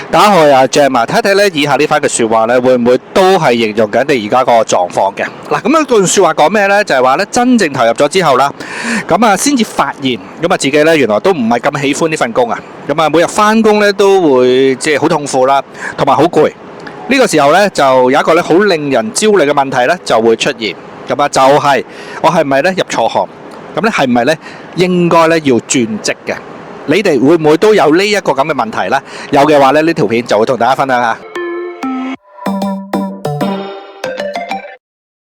打開阿 Jam 啊，睇睇咧以下呢番嘅説話咧，會唔會都係形容緊你而家個狀況嘅？嗱，咁樣段説話講咩咧？就係話咧，真正投入咗之後啦，咁啊先至發現，咁啊自己咧原來都唔係咁喜歡呢份工啊，咁啊每日翻工咧都會即係好痛苦啦，同埋好攰。呢個時候咧就有一個咧好令人焦慮嘅問題咧就會出現，咁啊就係我係咪咧入錯行？咁咧係咪咧應該咧要轉職嘅？你哋會唔會都有呢一個咁嘅問題呢？有嘅話咧，呢條片就會同大家分享下。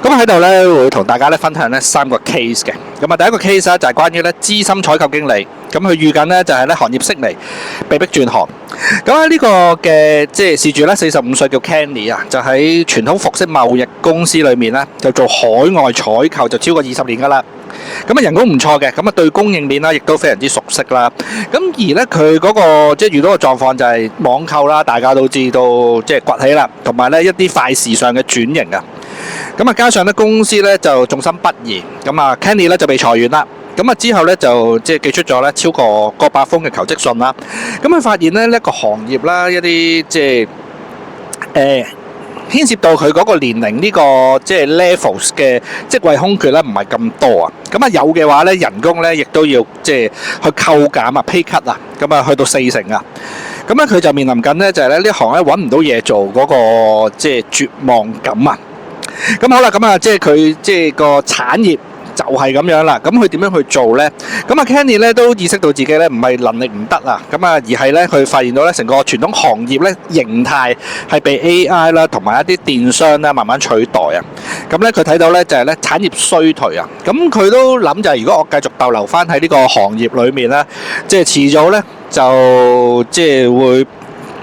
咁喺度咧會同大家咧分享咧3個 case 嘅。咁啊，第一個 case 咧就係關於咧資深採購經理，咁佢遇緊咧就係咧行業式微，被逼轉行。咁喺呢個嘅即係事主咧45歲叫 Kenny 啊，就喺傳統服飾貿易公司裏面咧就做海外採購就超過20年㗎啦。咁啊人工唔錯嘅，咁啊對供應鏈啦亦都非常之熟悉啦。咁而咧佢嗰個即係遇到個狀況就係網購啦，大家都知道即係崛起啦，同埋咧一啲快時尚嘅轉型啊。咁啊加上咧公司咧就重心不移，咁啊 Kenny 咧就被裁員啦。咁啊之後咧就即係寄出咗咧超過過百封嘅求職信啦。咁佢發現咧呢一個行業啦，一啲即係牽涉到佢嗰個年齡呢個即係 levels 嘅職位空缺咧，唔係咁多啊。咁啊有嘅話咧，人工咧亦都要即係去扣減啊 pay cut 啊，咁啊去到40%啊。咁咧佢就面臨緊咧就係咧呢行咧揾唔到嘢做嗰個即係絕望感啊。咁好啦，咁啊即係佢即係個產業就係咁樣啦。咁佢點樣去做呢？咁啊 Kenny 咧都意識到自己咧唔係能力唔得啊，咁啊而係咧佢發現到咧成個傳統行業咧形態係被 AI 啦同埋一啲電商咧慢慢取代啊。咁咧佢睇到咧就係咧產業衰退啊。咁佢都諗就係如果我繼續逗留翻喺呢個行業裏面咧，即係遲早咧就即係會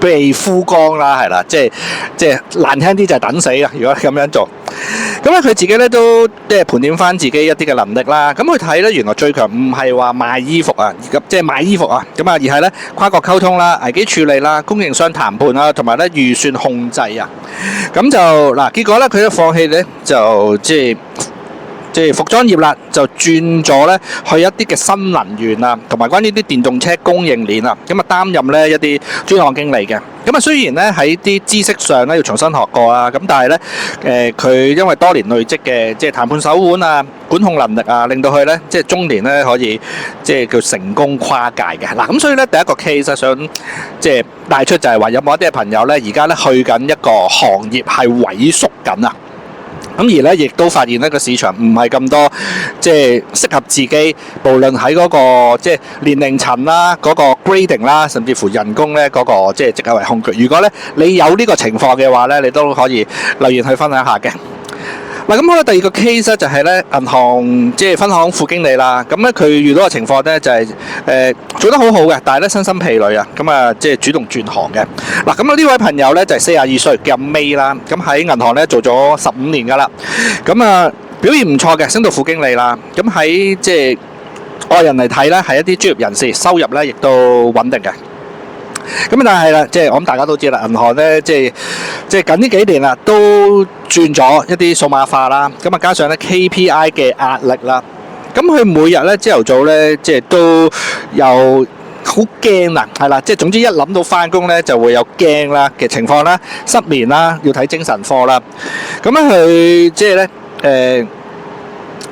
被枯乾啦，係啦，即係難聽啲就係等死啊！如果咁樣做，咁咧佢自己咧都即係盤點翻自己一啲嘅能力啦。咁佢睇咧原來最強唔係話賣衣服啊，即係賣衣服啊，咁啊而係咧跨國溝通啦、危機處理啦、供應商談判啦，同埋咧預算控制啊。咁就嗱，結果咧佢都放棄咧，就即係服裝業啦，就轉咗咧去一啲嘅新能源啊，同埋關於啲電動車供應鏈啊，咁啊擔任咧一啲專項經理嘅。咁啊雖然咧喺啲知識上咧要重新學過啊，咁但係咧佢因為多年累積嘅即係談判手腕啊、管控能力啊，令到佢咧即係中年咧可以即係叫成功跨界嘅。嗱咁所以咧第一個 case 想即係帶出就係話有冇一啲嘅朋友咧而家咧去緊一個行業係萎縮緊啊。咁而咧，亦都發現呢個市場唔係咁多，即係適合自己，無論喺嗰個即係年齡層啦、嗰個 grading 啦，甚至乎人工咧嗰個即係職位空缺。如果咧你有呢個情況嘅話咧，你都可以留言去分享下嘅。嗱咁好啦，第二個 case 咧就係咧銀行即係分行副經理啦。咁咧佢遇到嘅情況咧就係做得好好嘅，但係咧身心疲累啊。咁啊即係主動轉行嘅。嗱咁啊呢位朋友咧就係42歲叫 May 啦。咁喺銀行咧做咗15年㗎啦。咁啊表現唔錯嘅，升到副經理啦。咁喺即係外人嚟睇咧係一啲專業人士，收入咧亦都穩定嘅。咁但係啦，即係我諗大家都知啦，銀行咧即係近呢幾年啦，都轉咗一啲數碼化啦，咁啊加上咧 KPI 嘅壓力啦，咁佢每日咧朝頭早咧即係都有好驚啊，係啦，即係總之一諗到翻工咧就會有驚啦嘅情況啦，失眠啦，要睇精神科啦，咁咧佢即係咧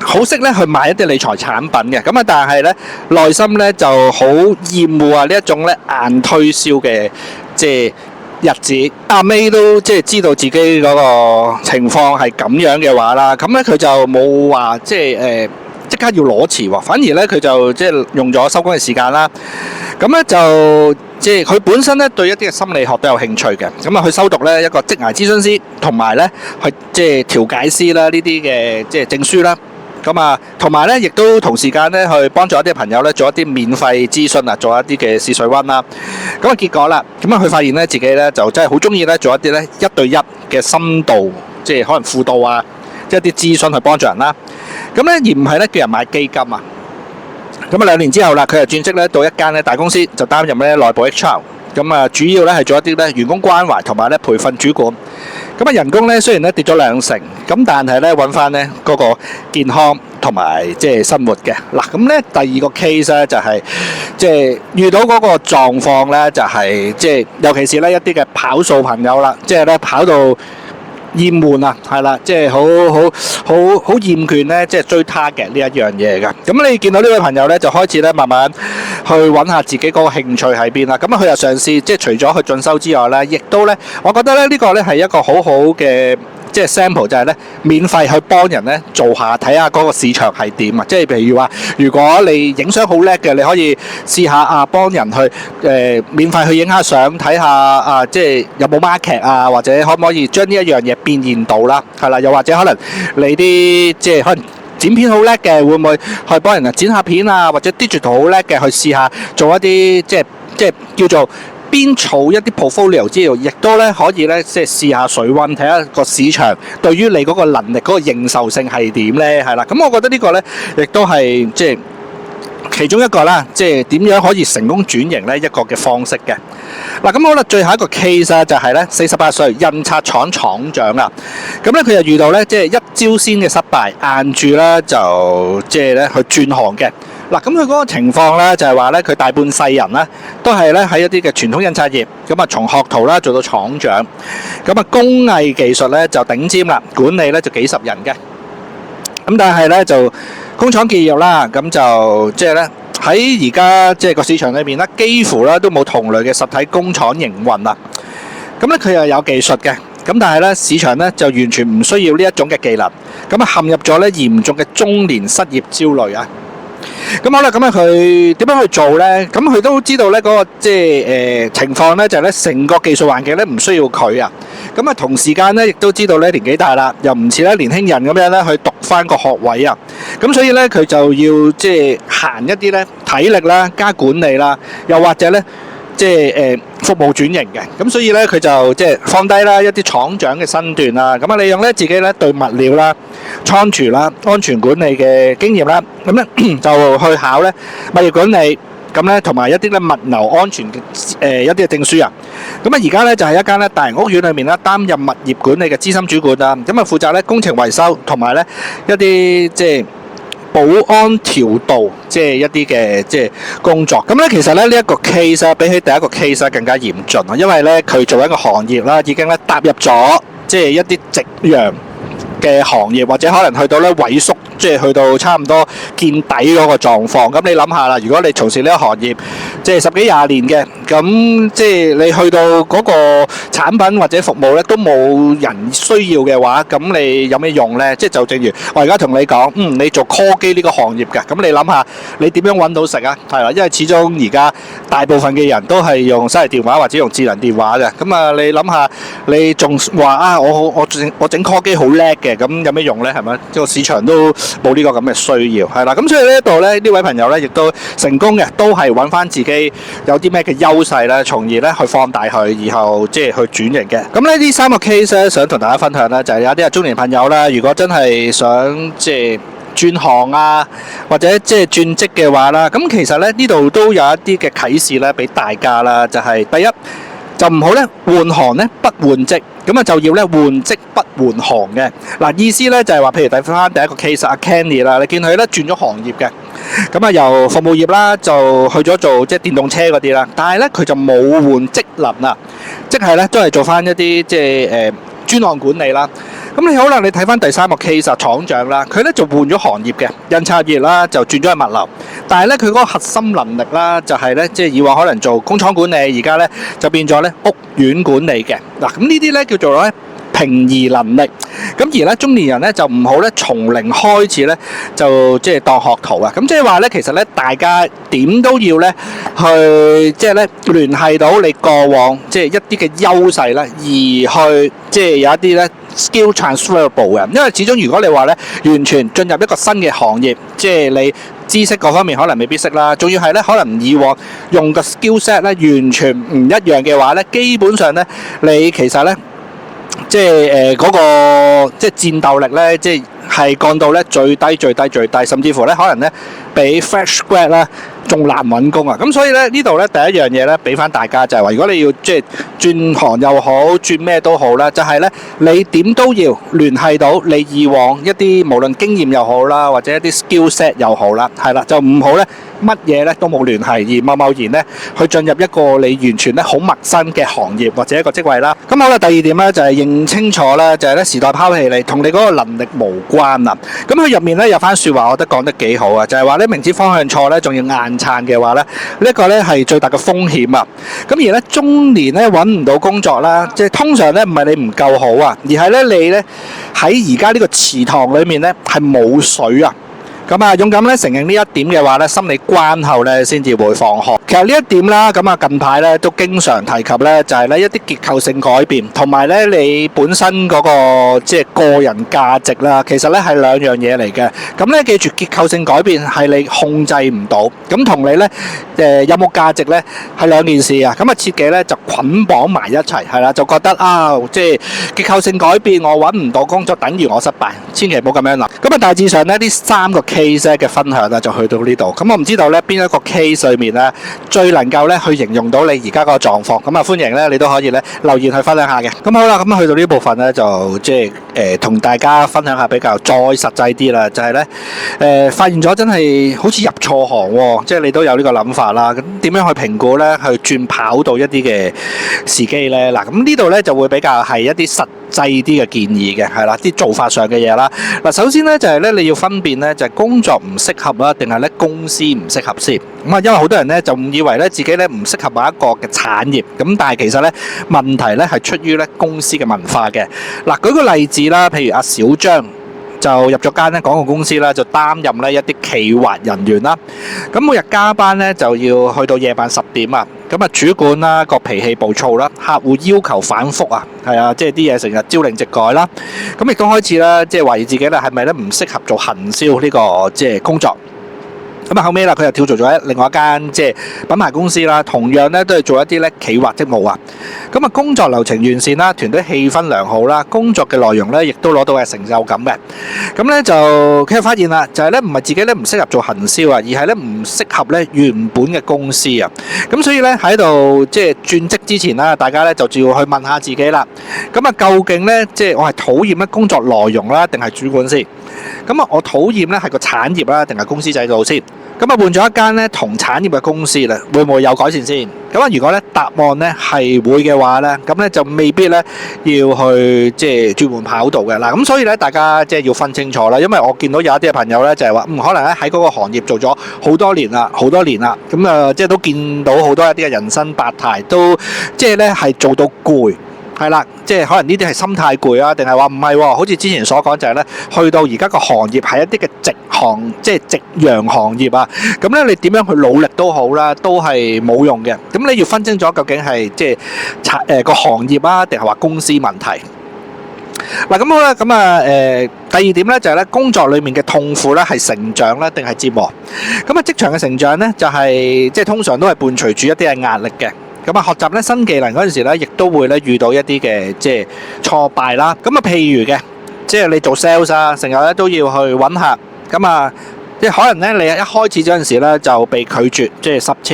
好識咧去賣一啲理財產品嘅，咁啊但係咧內心咧就好厭惡啊呢一種咧硬推銷嘅即係日子。阿 May 都即係知道自己嗰個情況係咁樣嘅話啦，咁咧佢就冇話即係即刻要裸辭喎，反而咧佢就即係用咗收工嘅時間啦。咁咧就即係佢本身咧對一啲嘅心理學都有興趣嘅，咁啊去修讀咧一個職涯諮詢師，同埋咧去即係調解師啦呢啲嘅即係證書啦。咁啊，同埋咧，亦都同時間咧去幫助一啲朋友咧做一啲免費諮詢啊，做一啲嘅試水溫啦。咁啊，結果啦，咁啊，佢發現咧自己咧就真係好中意咧做一啲咧1對1嘅深度，即係可能輔導啊，即係一啲諮詢去幫助人啦。咁咧而唔係咧叫人買基金啊。咁啊2年之後啦，佢就轉職咧到一間咧大公司，就擔任咧內部 HR。咁啊，主要咧係做一啲咧員工關懷同埋咧培訓主管。咁啊，人工咧雖然咧跌咗2成，咁但係咧揾翻咧嗰個健康同埋即係生活嘅。嗱，咁咧第二個 case 咧就係即係遇到嗰個狀況咧，就係即係尤其是咧一啲嘅跑數朋友啦，即係咧跑到厭悶啊，係啦，即係好厭倦咧，即係追 target 呢一樣嘢嘅。咁你見到呢位朋友咧，就開始咧慢慢去揾下自己嗰個興趣喺邊啦。咁啊，佢又嘗試即係除咗去進修之外咧，亦都咧，我覺得咧呢個咧係一個好好嘅即係 sample，就係咧免費去幫人咧做下睇下嗰個市場係點啊。即係譬如話，如果你影相好叻嘅，你可以試下啊幫人去免費去影下相，睇下啊即係有冇 market 啊，或者可唔可以將呢一樣嘢變現到啦，係啦，又或者可能你啲即係可能剪片好叻嘅，會唔會去幫人剪下片啊，或者 digital 好叻嘅去試下做一啲即係叫做邊儲一啲 portfolio 之後，亦都咧可以咧即係試下水溫，睇下個市場對於你嗰個能力嗰個認受性係點咧，係啦。咁我覺得呢個咧亦都係即係其中一個啦，即係點樣可以成功轉型咧一個嘅方式嘅。嗱，咁好啦，最後一個 case 啊，就係咧48歲印刷廠廠長啊。咁咧佢又遇到咧即係一朝先嘅失敗，硬住咧就即係咧去轉行嘅。嗱，咁佢嗰個情況咧就係話咧佢大半世人咧都係咧喺一啲嘅傳統印刷業，咁啊從學徒啦做到廠長，咁啊工藝技術咧就頂尖啦，管理咧就幾十人嘅。咁但係咧就工廠結業啦，咁就即係咧喺而家即係個市場裏面咧，幾乎咧都冇同類嘅實體工廠營運啦。咁咧佢又有技術嘅，咁但係咧市場咧就完全唔需要呢一種嘅技能，咁啊陷入咗咧嚴重嘅中年失業焦慮啊。咁好啦，咁啊佢點樣去做咧？咁佢都知道咧嗰個即係情況咧，就係咧成個技術環境咧唔需要佢啊。咁啊同時間咧亦都知道咧年紀大啦，又唔似咧年輕人咁樣咧去讀翻個學位啊。咁所以咧佢就要即係行一啲咧體力啦、加管理啦，又或者咧即係服務轉型嘅。咁所以咧佢就即係放低啦一啲廠長嘅身段啦，咁啊利用咧自己咧對物料啦、倉儲啦、安全管理嘅經驗啦，咁咧就去考咧物業管理，咁咧同埋一啲咧物流安全嘅一啲嘅證書啊。咁啊而家咧就係一間咧大型屋苑裏面咧擔任物業管理嘅資深主管啦，咁啊負責咧工程維修同埋咧一啲即係保安調度，即係一啲嘅即係工作。咁咧其實咧呢一個 case 啊，比起第一個 case 咧更加嚴峻啊，因為咧佢做一個行業啦，已經咧踏入咗即係一啲夕陽嘅行業，或者可能去到咧萎縮，即係去到差唔多見底嗰個狀況。咁你諗下啦，如果你從事呢個行業即係10幾20年嘅，咁即係你去到嗰個產品或者服務咧都冇人需要嘅話，咁你有咩用咧？即係就正如我而家同你講，你做 call 機呢個行業嘅，咁你諗下你點樣揾到食啊？係啦，因為始終而家大部分嘅人都係用手提電話或者用智能電話嘅，咁啊你諗下，你仲話啊我整 call 機好叻嘅，咁有咩用咧？係咪？個市場都冇呢個咁嘅需要，係啦。咁所以呢一度咧，呢位朋友咧亦都成功嘅，都係揾翻自己有啲咩嘅優勢咧，從而咧去放大佢，以後即係去轉型嘅。咁咧呢3個 case 咧，想同大家分享咧，就係有啲中年朋友啦，如果真係想即係轉行啊，或者即係轉職嘅話啦，咁其實咧呢度都有一啲嘅啟示咧，俾大家啦，就係第一，就唔好咧換行咧不換職，咁啊就要咧換職不換行嘅。嗱，意思咧就係話，譬如睇翻第一個 case 阿 Kenny 啦，你見佢咧轉咗行業嘅，咁啊由服務業啦就去咗做即係電動車嗰啲啦，但係咧佢就冇換職能啊，即係咧都係做翻一啲即係專案管理啦。咁你好啦，你睇翻第3個 case 啊，廠長啦，佢咧就換咗行業嘅，印刷業啦就轉咗去物流，但係咧佢嗰個核心能力啦，就係咧即係以往可能做工廠管理，而家咧就變咗咧屋苑管理嘅。嗱，咁呢啲咧叫做咧平移能力。咁而咧中年人咧就唔好咧從零開始咧就即係當學徒啊。咁即係話咧，其實咧大家點都要咧去即係咧聯繫到你過往即係一啲嘅優勢啦，而去即係有一啲咧 skill transferable 嘅。因為始終如果你話咧完全進入一個新嘅行業，即係你知識嗰方面可能未必識啦，仲要係咧可能以往用個 skill set 咧完全唔一樣嘅話咧，基本上咧你其實咧即係嗰個即係戰鬥力咧，即係降到咧最低，甚至乎咧可能咧比 fresh grad 啦仲難揾工啊！咁所以咧呢度咧第一樣嘢咧俾翻大家就係話，如果你要即係轉行又好，轉咩都好啦，就係咧你點都要聯繫到你以往一啲無論經驗又好啦，或者一啲 skill set 又好啦，係啦，就唔好咧乜嘢咧都冇聯繫，而貿然咧去進入一個你完全咧好陌生嘅行業或者一個職位啦。咁好啦，第二點咧就係認清楚咧，就係咧時代拋棄你，同你嗰個能力無關啊。咁佢入面咧有番説話，我覺得講得幾好啊，就係話咧明知方向錯咧，仲要硬撐嘅話咧，呢一個咧係最大嘅風險啊。咁而咧中年咧揾唔到工作啦，即係通常咧唔係你唔夠好啊，而係咧你咧喺而家呢個池塘裏面咧係冇水啊。咁啊，勇敢咧承認呢一點嘅話咧，心理關口咧先至會放學。其實呢一點啦，咁啊近排咧都經常提及咧，就係咧一啲結構性改變，同埋咧你本身嗰個即係個人價值啦，其實咧係兩樣嘢嚟嘅。咁咧記住，結構性改變係你控制唔到，咁同你咧有冇價值咧係兩件事啊。咁啊切忌咧就捆綁埋一齊，係啦，就覺得啊即係結構性改變，我揾唔到工作等於我失敗，千祈唔好咁樣諗。咁啊大致上咧呢三個case 嘅分享啦，就去到呢度。咁我唔知道咧邊一個 case 裏面咧最能夠咧去形容到你而家嗰個狀況。咁啊歡迎咧你都可以咧留言去分享下嘅。咁好啦，咁去到呢部分咧就即係同大家分享下比較再實際啲啦，就係咧發現咗真係好似入錯行喎，即係你都有呢個諗法啦。咁點樣去評估咧去轉跑道一啲嘅時機咧？嗱，咁呢度咧就會比較係一啲實際啲嘅建議嘅，係啦，啲做法上嘅嘢啦。嗱，首先咧就係咧你要分辨咧就係工作唔適合啦，定係咧公司唔適合先。咁啊，因為好多人咧就誤以為咧自己咧唔適合某一個嘅產業，咁但係其實咧問題咧係出於咧公司嘅文化嘅。嗱，舉個例子啦，譬如阿小張就入咗間咧廣告公司啦，就擔任咧一啲企劃人員啦。咁每日加班咧就要去到夜晚10點啊。咁啊，主管啦個脾氣暴躁啦，客戶要求反覆啊，係啊，即係啲嘢成日朝令夕改啦。咁亦都開始啦，即係懷疑自己咧係咪咧唔適合做行銷呢個即係工作。咁啊後尾啦，佢又跳槽咗另外一間即係品牌公司啦，同樣咧都係做一啲咧企劃職務啊。咁啊工作流程完善啦，團隊氣氛良好啦，工作嘅內容咧亦都攞到嘅成就感嘅。咁咧就佢又發現啦，就係咧唔係自己咧唔適合做行銷啊，而係咧唔適合咧原本嘅公司啊。咁所以咧喺度即係轉職之前啦，大家咧就要去問下自己啦。咁啊究竟咧即係我係討厭咧工作內容啦，定係主管先？咁啊我討厭咧係個產業啦，定係公司制度先？咁啊換咗一間咧同產業嘅公司啦，會唔會有改善先？咁啊如果咧答案咧係會嘅話咧，咁咧就未必咧要去即係轉換跑道嘅嗱。咁所以咧大家即係要分清楚啦，因為我見到有一啲嘅朋友咧就係話可能咧喺嗰個行業做咗好多年啦，咁啊即係都見到好多一啲嘅人生百態，都即係咧係做到攰。係啦，即係可能呢啲係心態攰啊，定係話唔係喎？好似之前所講就係咧，去到而家個行業係一啲嘅夕行，即係夕陽行業啊。咁咧你點樣去努力都好啦，都係冇用嘅。咁你要分清楚究竟係即係個行業啊，定係話公司問題。嗱咁好啦，咁啊第二點咧就係咧工作裡面嘅痛苦咧係成長咧定係折磨。咁啊職場嘅成長咧就係即係通常都係伴隨住一啲嘅壓力嘅。咁啊，學習咧新技能嗰陣時咧，亦都會咧遇到一啲嘅即係挫敗啦。咁啊，譬如嘅，即係你做 sales 啊，成日咧都要去揾客。咁啊，即係可能咧，你一開始嗰陣時咧就被拒絕，即係10次、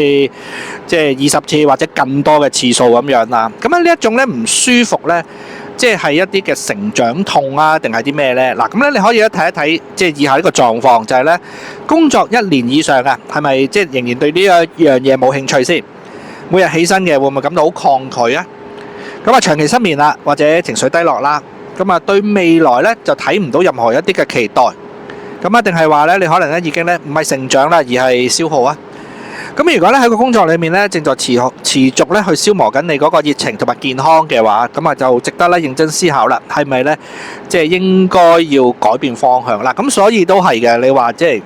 即係20次或者更多嘅次數咁樣啦。咁啊，呢一種咧唔舒服咧，即係一啲嘅成長痛啊，定係啲咩咧？嗱，咁咧你可以咧睇一睇，即係以下呢個狀況，就係咧工作1年以上啊，係咪即係仍然對呢一樣嘢冇興趣先？每日起身嘅會唔會感到好抗拒啊？咁啊長期失眠啦，或者情緒低落啦，咁啊對未來咧就睇唔到任何一啲嘅期待，咁啊定係話咧你可能咧已經咧唔係成長啦，而係消耗啊？咁如果咧喺個工作裏面咧正在持續咧去消磨緊你嗰個熱情同埋健康嘅話，咁啊就值得咧認真思考啦，係咪咧即係應該要改變方向啦？咁所以都係嘅，你話即係。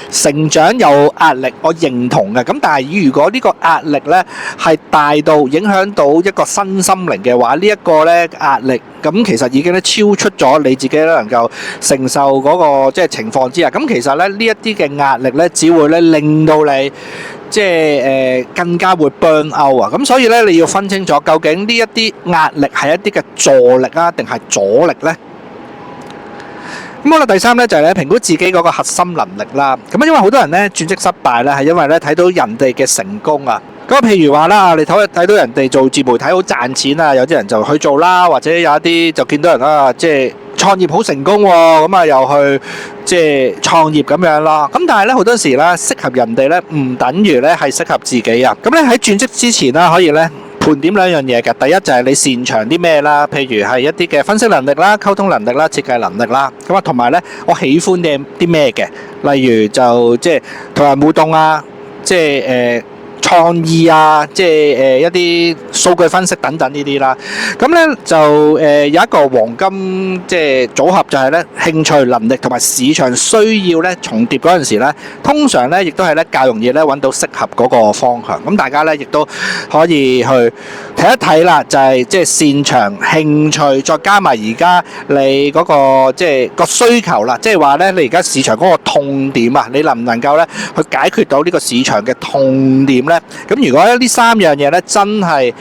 成長有壓力，我認同嘅。咁但係如果呢個壓力呢係大到影響到一個身心靈嘅話，呢一個呢壓力咁其實已經咧超出咗你自己能夠承受嗰個即係情況之下。咁其實咧呢一啲嘅壓力呢，只會咧令到你即係更加會 burn out 啊。咁所以呢，你要分清楚究竟呢一啲壓力係一啲嘅助力啊，定係阻力呢？咁好啦，第三咧就係咧評估自己嗰個核心能力啦。咁因為好多人咧轉職失敗咧，係因為咧睇到人哋嘅成功啊。咁譬如話啦，你睇到人哋做自媒體好賺錢啊，有啲人就去做啦，或者有一啲就見到人啊，即係創業好成功喎，咁啊又去即係創業咁樣咯。咁但係咧好多時咧，適合人哋咧唔等於咧係適合自己啊。咁咧喺轉職之前啦，可以咧盤點兩樣嘢嘅。第一就係你擅長啲咩啦，譬如係一啲嘅分析能力啦、溝通能力啦、設計能力啦。咁啊同埋咧，我喜歡啲咩嘅，例如就即係同人互動啊，即係創意啊，即係一啲數據分析等等呢啲啦。咁咧就有一個黃金即係組合，就係咧興趣能力同埋市場需要咧重疊嗰陣時咧，通常咧亦都係咧較容易咧揾到適合嗰個方向。咁大家咧亦都可以去睇一睇啦，就係即係擅長興趣，再加埋而家你嗰個即係個需求啦，即係話咧你而家市場嗰個痛點啊，你能唔能夠咧去解決到呢個市場嘅痛點咧？咁如果呢三樣嘢咧真係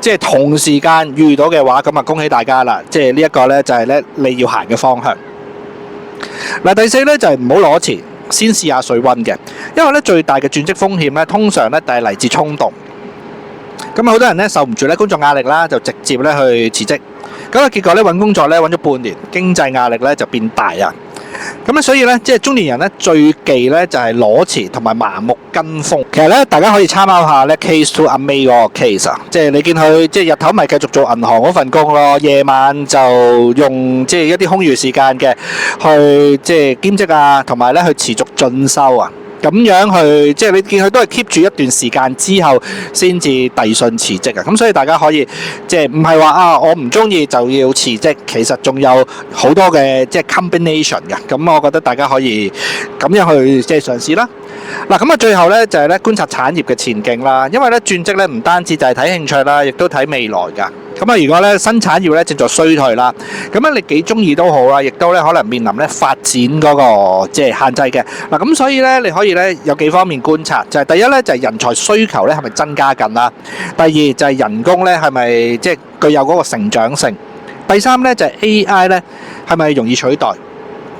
即係同時間遇到嘅話，咁啊恭喜大家啦！即係呢一個咧就係咧你要行嘅方向。嗱，第四咧就係唔好攞錢，先試下水溫嘅，因為咧最大嘅轉職風險咧通常咧就係嚟自衝動。咁好多人咧受唔住咧工作壓力啦，就直接咧去辭職。咁啊結果咧揾工作咧揾咗半年，經濟壓力咧就變大啊！咁咧，所以咧，即係中年人咧最忌咧就係裸辭同埋盲目跟風。其實咧，大家可以參考下咧 Case to a May 嗰個 case 啊，即係你見佢即係日頭咪繼續做銀行嗰份工咯，夜晚就用即係一啲空餘時間嘅去即係兼職啊，同埋咧去持續進修啊。咁樣去即係你見佢都係 keep 住一段時間之後先至遞信辭職啊！咁所以大家可以即係唔係話啊我唔中意就要辭職，其實仲有好多嘅即係 combination 嘅。咁我覺得大家可以咁樣去即係嘗試啦。嗱，咁啊最後咧就係咧觀察產業嘅前景啦，因為咧轉職咧唔單止就係睇興趣啦，亦都睇未來㗎。咁啊，如果咧新產業咧正在衰退啦，咁咧你幾中意都好啦，亦都咧可能面臨咧發展嗰個即係限制嘅。嗱，咁所以咧你可以咧有幾方面觀察，就係第一咧就係人才需求咧係咪增加緊啦？第二就係人工咧係咪即係具有嗰個成長性？第三咧就係 AI 咧係咪容易取代？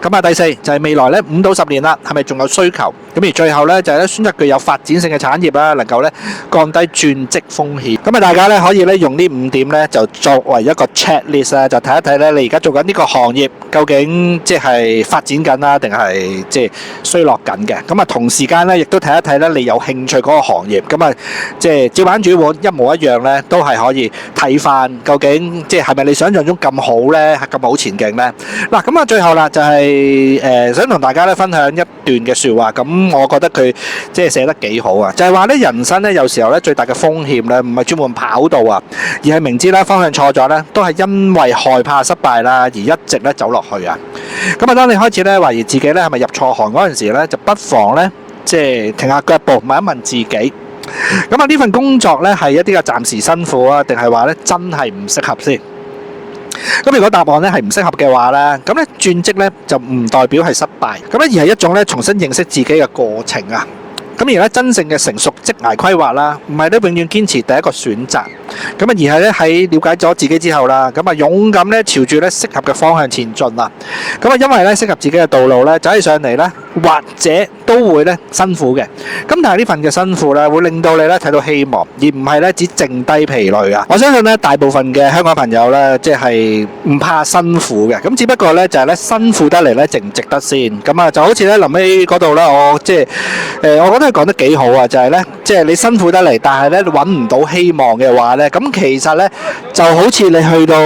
咁啊，第四就係未來咧5到10年啦，係咪仲有需求？咁而最後咧就係咧選擇具有發展性嘅產業啦，能夠咧降低轉職風險。咁啊，大家咧可以咧用呢5點咧就作為一個 checklist 啊，就睇一睇咧你而家做緊呢個行業究竟即係發展緊啦，定係即係衰落緊嘅。咁啊，同時間咧亦都睇一睇咧你有興趣嗰個行業。咁啊，即係照板煮碗一模一樣咧，都係可以睇翻究竟即係咪你想象中咁好咧，係咁好前景咧？嗱，咁啊最後啦就係想同大家咧分享一段嘅説話，咁我覺得佢即係寫得幾好啊！就係話咧，人生咧有時候咧最大嘅風險咧，唔係專門跑道啊，而係明知咧方向錯咗咧，都係因為害怕失敗啦，而一直咧走落去啊！咁啊，當你開始咧懷疑自己咧係咪入錯行嗰陣時咧，就不妨咧即係停下腳步，問一問自己，咁啊呢份工作咧係一啲嘅暫時辛苦啊，定係話咧真係唔適合先？咁如果答案咧係唔適合嘅話咧，咁咧轉職咧就唔代表係失敗，咁咧而係一種咧重新認識自己嘅過程啊。咁而咧真正嘅成熟職涯規劃啦，唔係咧永遠堅持第一個選擇，咁啊而係咧喺了解咗自己之後啦，咁啊勇敢咧朝住咧適合嘅方向前進啦。咁啊因為咧適合自己嘅道路咧走起上嚟咧，或者都會咧辛苦嘅。咁但係呢份嘅辛苦咧，會令到你咧睇到希望，而唔係咧只剩低疲累啊。我相信咧大部分嘅香港朋友咧，即係唔怕辛苦嘅。咁只不過咧就係咧辛苦得嚟咧值唔值得先。咁啊就好似咧臨尾嗰度咧，我即係我覺得佢講得幾好啊，就係咧即係你辛苦得嚟，但係咧你揾唔到希望嘅話咧，咁其實咧就好似你去到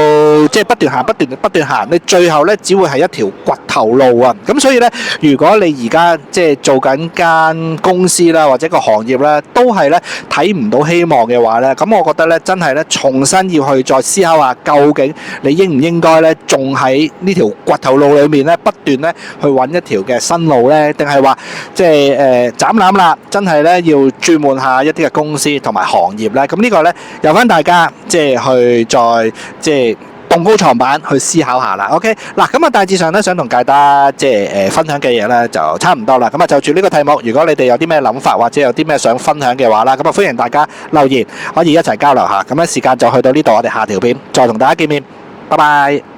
即係不斷行、不斷行，你最後咧只會係一條掘頭路啊。咁所以咧，如果你而家即係做緊間公司啦，或者個行業啦，都係咧睇唔到希望嘅話咧，咁我覺得咧真係咧重新要去再思考下，究竟你應唔應該咧仲喺呢條掘頭路裏面咧不斷咧去揾一條嘅新路咧，定係話即係斬纜啦，真係咧要轉換下一啲嘅公司同埋行業咧。咁呢個咧由翻大家即係去再即係動高床板去思考下啦。OK， 嗱咁啊大致上咧想同大家即係分享嘅嘢咧就差唔多啦。咁啊就住呢個題目，如果你哋有啲咩諗法或者有啲咩想分享嘅話啦，咁啊歡迎大家留言，可以一齊交流下。咁咧時間就去到呢度，我哋下條片再同大家見面，拜拜。